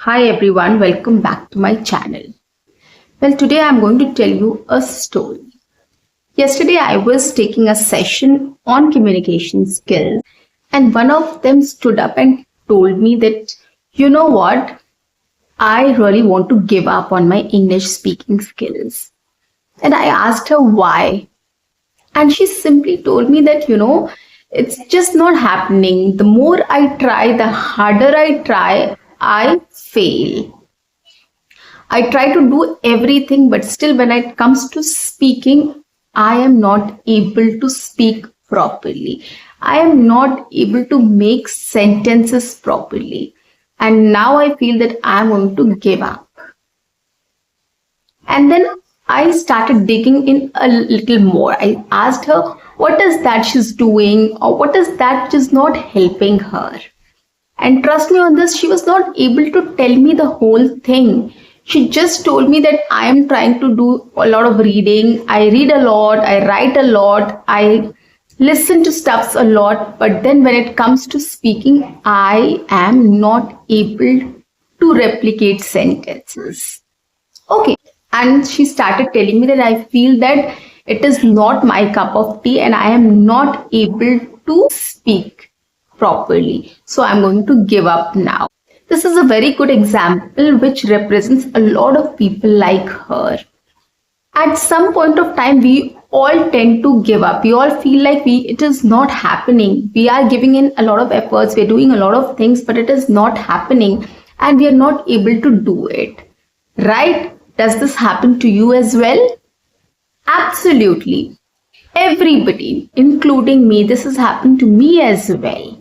Hi everyone, welcome back to my channel. Well, today I'm going to tell you a story. Yesterday I was taking a session on communication skills and one of them stood up and told me that, you know what, I really want to give up on my English speaking skills. And I asked her why. And she simply told me that, it's just not happening. The more I try, the harder I try, I fail. I try to do everything, but still, when it comes to speaking, I am not able to speak properly. I am not able to make sentences properly. And now I feel that I'm going to give up. And then I started digging in a little more. I asked her, what is that she's doing, or what is that which is not helping her? And trust me on this, she was not able to tell me the whole thing. She just told me that I am trying to do a lot of reading. I read a lot, I write a lot, I listen to stuffs a lot. But then when it comes to speaking, I am not able to replicate sentences. Okay. And she started telling me that I feel that it is not my cup of tea and I am not able to speak properly. So I'm going to give up now. This is a very good example which represents a lot of people like her. At some point of time, we all tend to give up. We all feel like it is not happening. We are giving in a lot of efforts. We're doing a lot of things, but it is not happening and we are not able to do it. Right? Does this happen to you as well? Absolutely. Everybody, including me, this has happened to me as well.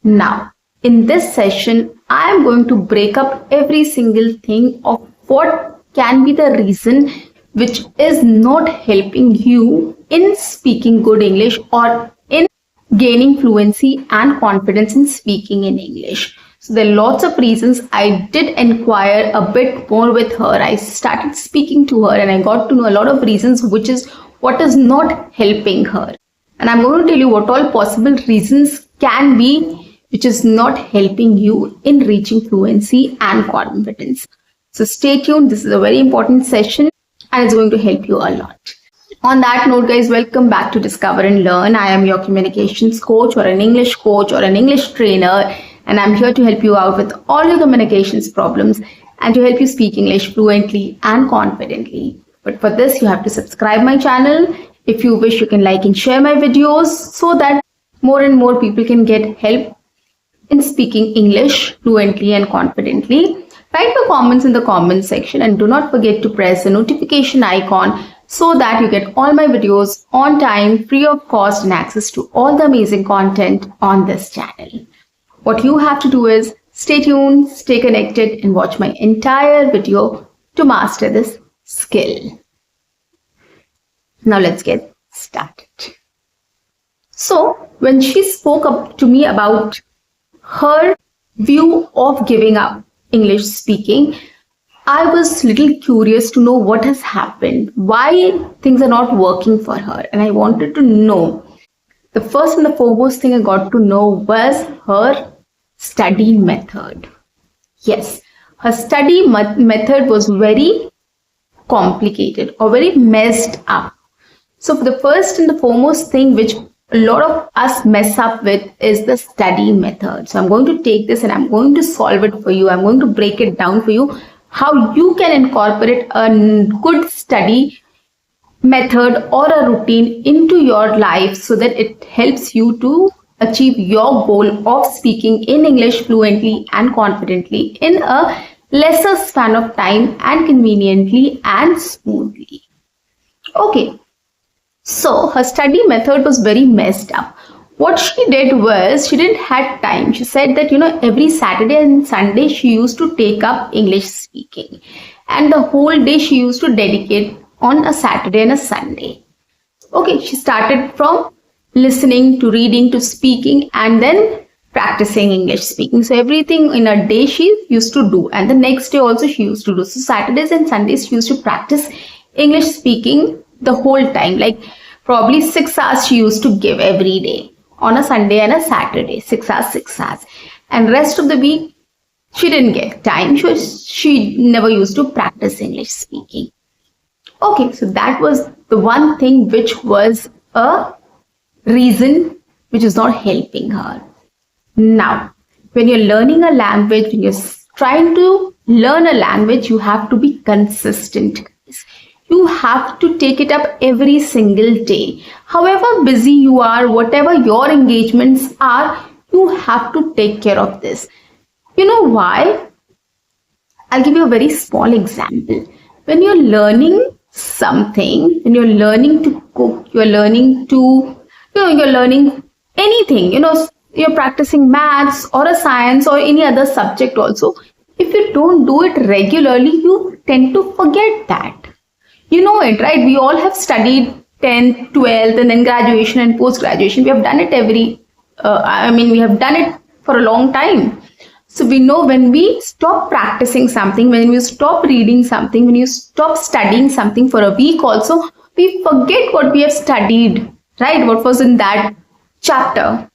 Now, in this session, I am going to break up every single thing of what can be the reason which is not helping you in speaking good English or in gaining fluency and confidence in speaking in English. So there are lots of reasons. I did inquire a bit more with her. I started speaking to her and I got to know a lot of reasons which is what is not helping her. And I'm going to tell you what all possible reasons can be which is not helping you in reaching fluency and confidence. So stay tuned. This is a very important session and it's going to help you a lot. On that note, guys, welcome back to Discover and Learn. I am your communications coach or an English coach or an English trainer, and I'm here to help you out with all your communications problems and to help you speak English fluently and confidently. But for this, you have to subscribe my channel. If you wish, you can like and share my videos so that more and more people can get help in speaking English fluently and confidently. Write your comments in the comment section and do not forget to press the notification icon so that you get all my videos on time, free of cost, and access to all the amazing content on this channel. What you have to do is stay tuned, stay connected, and watch my entire video to master this skill. Now let's get started. So when she spoke up to me about her view of giving up English speaking, I was a little curious to know what has happened, why things are not working for her, and I wanted to know. The first and the foremost thing I got to know was her study method. Yes, her study method was very complicated or very messed up. So the first and the foremost thing which a lot of us mess up with is the study method. So I'm going to take this and I'm going to solve it for you. I'm going to break it down for you how you can incorporate a good study method or a routine into your life so that it helps you to achieve your goal of speaking in English fluently and confidently in a lesser span of time and conveniently and smoothly. Okay. So her study method was very messed up. What she did was she didn't have time. She said that, every Saturday and Sunday she used to take up English speaking. And the whole day she used to dedicate on a Saturday and a Sunday. Okay, she started from listening to reading to speaking and then practicing English speaking. So everything in a day she used to do. And the next day also she used to do. So Saturdays and Sundays she used to practice English speaking the whole time, like probably 6 hours she used to give every day on a Sunday and a Saturday, 6 hours, 6 hours. And rest of the week She didn't get time. She never used to practice English speaking. Okay, so that was the one thing which was a reason which is not helping her. Now, when you're learning a language, when you're trying to learn a language, you have to be consistent. You have to take it up every single day. However busy you are, whatever your engagements are, you have to take care of this. You know why? I'll give you a very small example. When you're learning something, when you're learning to cook, you're learning to, you're learning anything, you're practicing maths or a science or any other subject also. If you don't do it regularly, you tend to forget that. You know it, right? We all have studied 10th, 12th, and then graduation and post-graduation. We have done it we have done it for a long time. So we know when we stop practicing something, when we stop reading something, when you stop studying something for a week also, we forget what we have studied, right? What was in that chapter,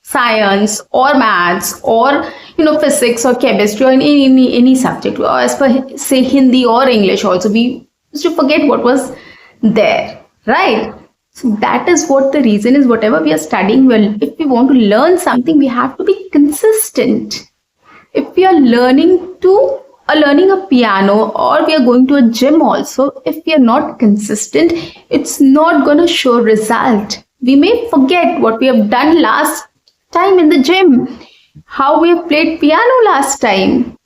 science or maths or physics or chemistry or any subject. Or as per say Hindi or English also, we used to forget what was there, right? So that is what the reason is. Whatever we are studying, well, if we want to learn something, we have to be consistent. If we are learning a piano or we are going to a gym also, if we are not consistent, it's not going to show result. We may forget what we have done last time in the gym, how we have played piano last time,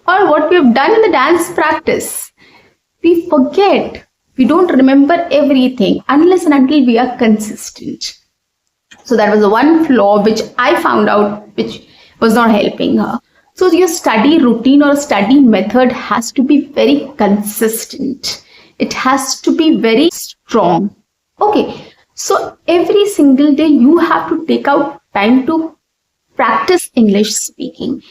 or what we have done in the dance practice. We forget. We don't remember everything unless and until we are consistent. So that was the one flaw which I found out which was not helping her. So your study routine or study method has to be very consistent. It has to be very strong. Okay, so every single day you have to take out time to practice English speaking.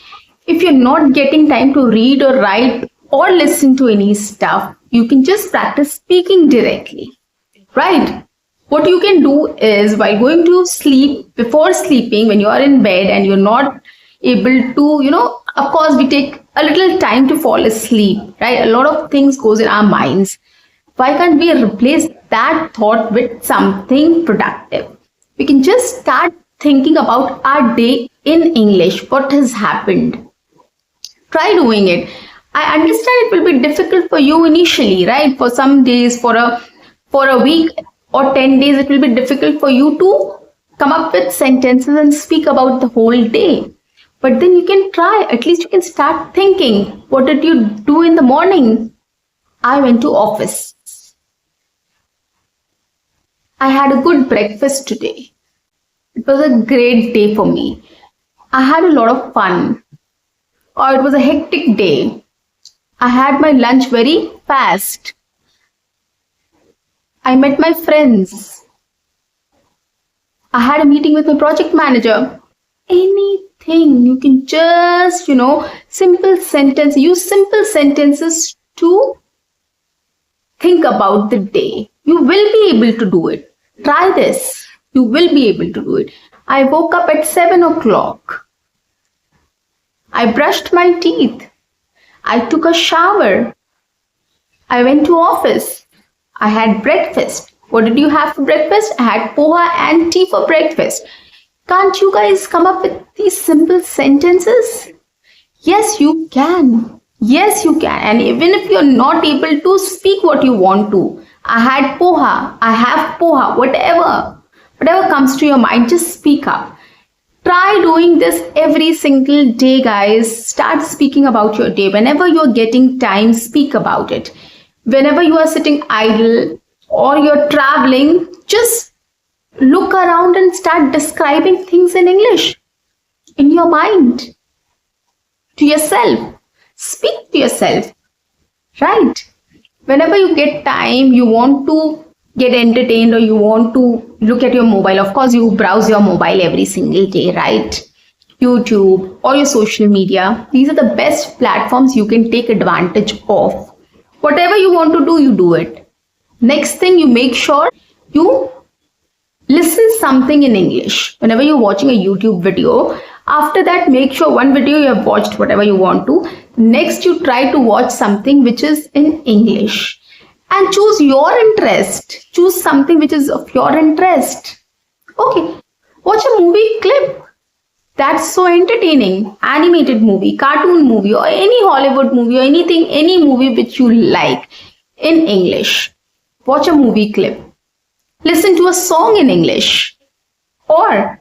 If you're not getting time to read or write or listen to any stuff, you can just practice speaking directly, right? What you can do is, while going to sleep, before sleeping, when you are in bed and you're not able to, of course, we take a little time to fall asleep, right? A lot of things goes in our minds. Why can't we replace that thought with something productive? We can just start thinking about our day in English, what has happened. Try doing it. I understand it will be difficult for you initially, right? For some days, for a week or 10 days, it will be difficult for you to come up with sentences and speak about the whole day. But then you can try. At least you can start thinking. What did you do in the morning? I went to office. I had a good breakfast today. It was a great day for me. I had a lot of fun. Or it was a hectic day. I had my lunch very fast. I met my friends. I had a meeting with my project manager. Anything. You can just, simple sentence. Use simple sentences to think about the day. You will be able to do it. Try this. You will be able to do it. I woke up at 7 o'clock. I brushed my teeth. I took a shower. I went to office. I had breakfast. What did you have for breakfast? I had poha and tea for breakfast. Can't you guys come up with these simple sentences? Yes, you can. Yes, you can. And even if you're not able to speak what you want to, I had poha, I have poha, whatever comes to your mind, just speak up. Try doing this every single day, guys. Start speaking about your day. Whenever you're getting time, speak about it. Whenever you are sitting idle or you're traveling, just look around and start describing things in English in your mind to yourself. Speak to yourself, right? Whenever you get time, you want to get entertained or you want to look at your mobile. Of course, you browse your mobile every single day, right? YouTube or your social media. These are the best platforms you can take advantage of. Whatever you want to do, you do it. Next thing, you make sure you Listen something in English whenever you're watching a YouTube video. After that, make sure one video you have watched whatever you want to. Next, you try to watch something which is in English and choose your interest. Choose something which is of your interest. Okay, watch a movie clip that's so entertaining. Animated movie, cartoon movie, or any Hollywood movie, or anything, any movie which you like in English. Watch a movie clip. Listen to a song in English, or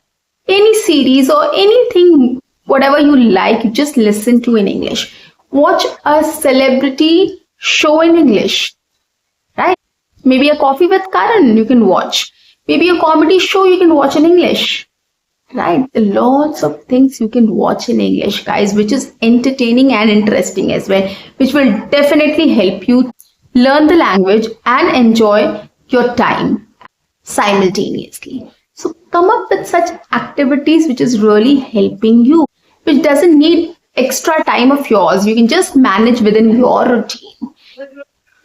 any series or anything, whatever you like, you just listen to in English. Watch a celebrity show in English, right? Maybe a Coffee with Karan you can watch. Maybe a comedy show you can watch in English, right? Lots of things you can watch in English, guys, which is entertaining and interesting as well, which will definitely help you learn the language and enjoy your time simultaneously. So come up with such activities which is really helping you, which doesn't need extra time of yours. You can just manage within your routine.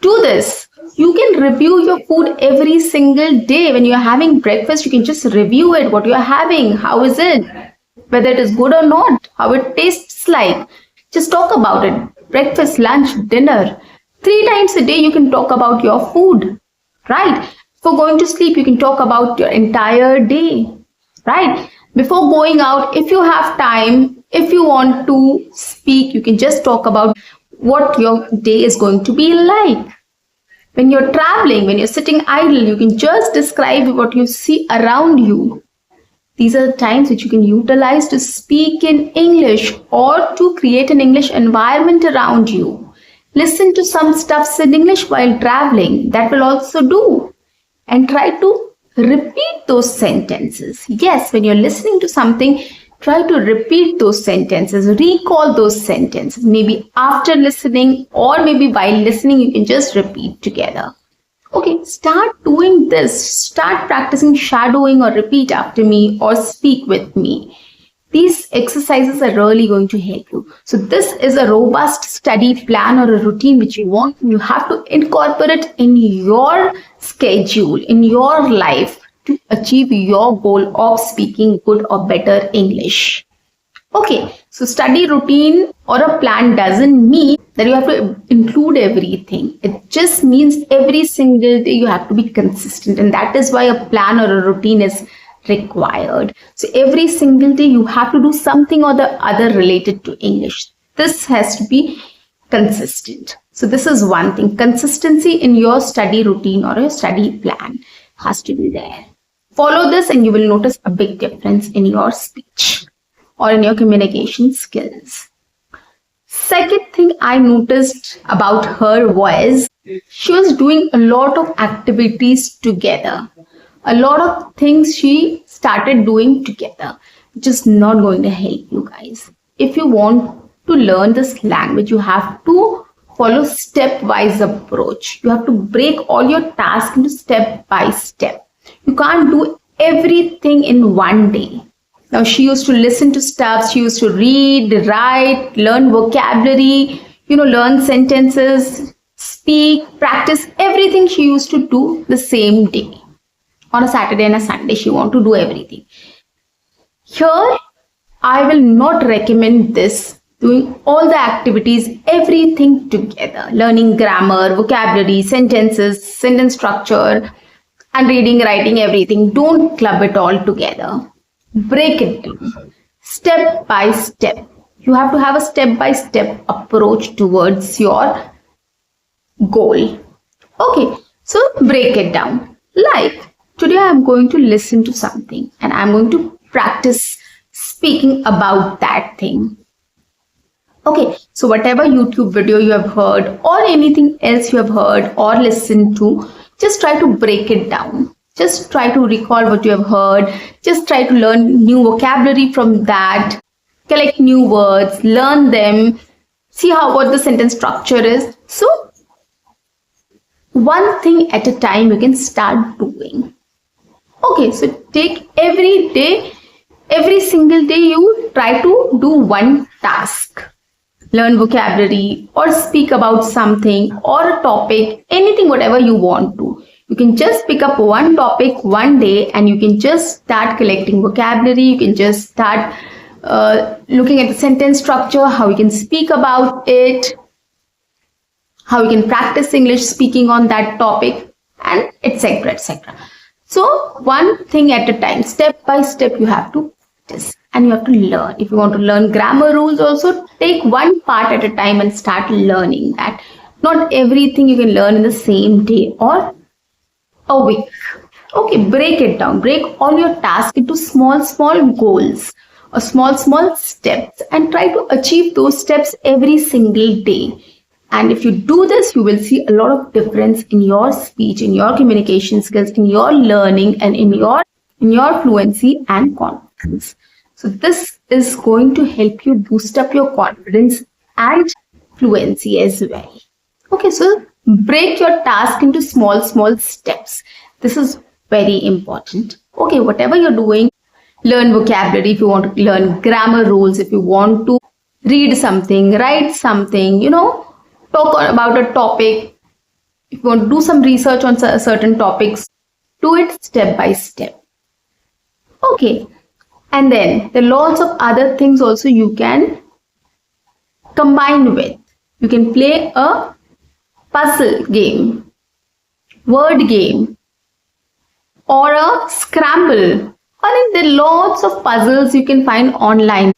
Do this. You can review your food every single day. When you're having breakfast, you can just review it. What you're having, how is it, whether it is good or not, how it tastes like. Just talk about it. Breakfast, lunch, dinner. 3 times a day you can talk about your food, right? Before going to sleep, you can talk about your entire day, right? Before going out, if you have time, if you want to speak, you can just talk about what your day is going to be like. When you're traveling, when you're sitting idle, you can just describe what you see around you. These are the times which you can utilize to speak in English or to create an English environment around you. Listen to some stuffs in English while traveling. That will also do. And try to repeat those sentences. Yes, when you're listening to something, try to repeat those sentences, recall those sentences. Maybe after listening or maybe while listening, you can just repeat together. Okay, start doing this. Start practicing shadowing or repeat after me or speak with me. These exercises are really going to help you. So this is a robust study plan or a routine which you want. You have to incorporate in your schedule, in your life to achieve your goal of speaking good or better English. Okay, so study routine or a plan doesn't mean that you have to include everything. It just means every single day you have to be consistent, and that is why a plan or a routine is required. So every single day you have to do something or the other related to English. This has to be consistent. So this is one thing. Consistency in your study routine or your study plan has to be there. Follow this and you will notice a big difference in your speech or in your communication skills. Second thing I noticed about her was she was doing a lot of activities together. A lot of things she started doing together, which is not going to help you guys. If you want to learn this language, you have to follow stepwise approach. You have to break all your tasks into step by step. You can't do everything in one day. Now she used to listen to stuff, she used to read, write, learn vocabulary, learn sentences, speak, practice, everything she used to do the same day. On a Saturday and a Sunday, she want to do everything. Here, I will not recommend this, doing all the activities, everything together, learning grammar, vocabulary, sentences, sentence structure, and reading, writing, everything. Don't club it all together. Break it down, step by step. You have to have a step-by-step approach towards your goal. Okay, so break it down. Like, today I'm going to listen to something and I'm going to practice speaking about that thing. Okay, so whatever YouTube video you have heard or anything else you have heard or listened to, just try to break it down. Just try to recall what you have heard. Just try to learn new vocabulary from that. Collect new words, learn them, see what the sentence structure is. So, one thing at a time you can start doing. Okay, so take every day, every single day you try to do one task. Learn vocabulary or speak about something or a topic, anything, whatever you want to. You can just pick up one topic one day and you can just start collecting vocabulary. You can just start looking at the sentence structure, how you can speak about it, how you can practice English speaking on that topic, and etc. etc. So one thing at a time, step by step, you have to practice and you have to learn. If you want to learn grammar rules also, take one part at a time and start learning that. Not everything you can learn in the same day or a week. Okay, break it down. Break all your tasks into small goals or small steps and try to achieve those steps every single day. And if you do this, you will see a lot of difference in your speech, in your communication skills, in your learning, and in your fluency and confidence. So this is going to help you boost up your confidence and fluency as well. Okay, so break your task into small steps. This is very important. Okay, whatever you're doing, learn vocabulary. If you want to learn grammar rules, if you want to read something, write something, talk about a topic, if you want to do some research on certain topics, do it step by step. Okay, and then there are lots of other things also you can combine with. You can play a puzzle game, word game, or a scramble. I think there are lots of puzzles you can find online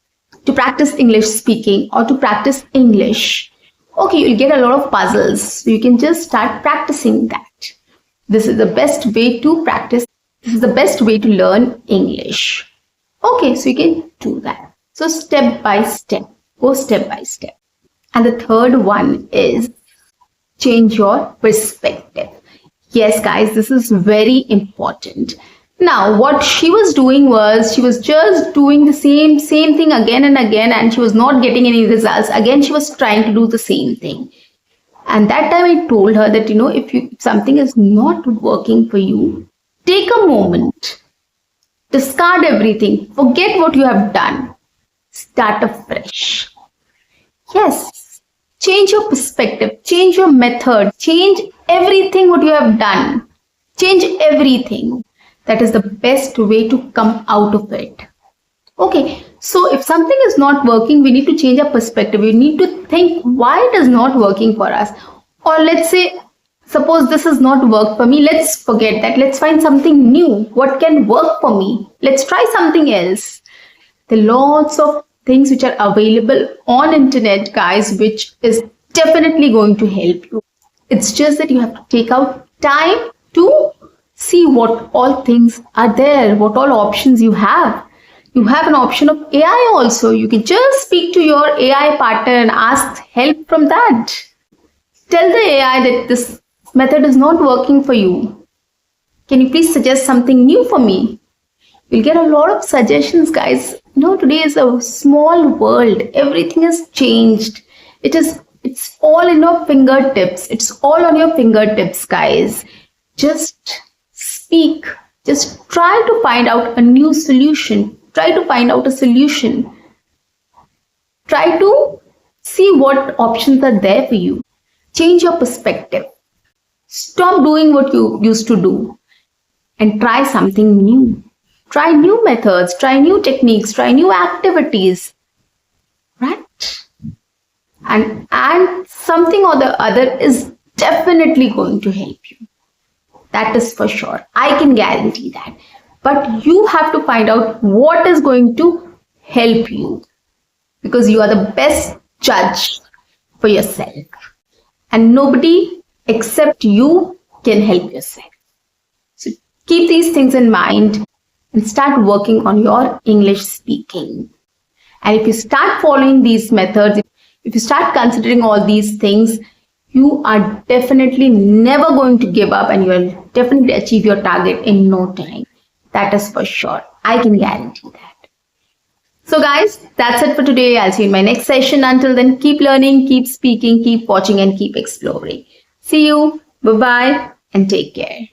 to practice English speaking or to practice English. Okay, you'll get a lot of puzzles, so you can just start practicing that. This is the best way to practice. This is the best way to learn English. Okay, so you can do that. So step by step, go step by step. And the third one is change your perspective. Yes, guys, this is very important. Now, what she was doing was she was just doing the same thing again and again, and she was not getting any results. Again, she was trying to do the same thing. And that time I told her that, if something is not working for you, take a moment, discard everything, forget what you have done, start afresh. Yes, change your perspective, change your method, change everything what you have done, change everything. That is the best way to come out of it. Okay, so if something is not working, we need to change our perspective. We need to think why it is not working for us. Or let's say, suppose this has not worked for me, let's forget that. Let's find something new. What can work for me? Let's try something else. There are lots of things which are available on internet, guys, which is definitely going to help you. It's just that you have to take out time to see what all things are there, what all options you have. You have an option of AI also. You can just speak to your AI partner and ask help from that. Tell the AI that this method is not working for you. Can you please suggest something new for me? You'll get a lot of suggestions, guys. Today is a small world. Everything has changed. It's all in your fingertips. It's all on your fingertips, guys. Just speak. Just try to find out a new solution. Try to find out a solution. Try to see what options are there for you. Change your perspective. Stop doing what you used to do and try something new. Try new methods, try new techniques, try new activities. Right? And something or the other is definitely going to help you. That is for sure. I can guarantee that. But you have to find out what is going to help you, because you are the best judge for yourself. And nobody except you can help yourself. So keep these things in mind and start working on your English speaking. And if you start following these methods, if you start considering all these things, you are definitely never going to give up and you will definitely achieve your target in no time. That is for sure. I can guarantee that. So guys, that's it for today. I'll see you in my next session. Until then, keep learning, keep speaking, keep watching and keep exploring. See you. Bye-bye and take care.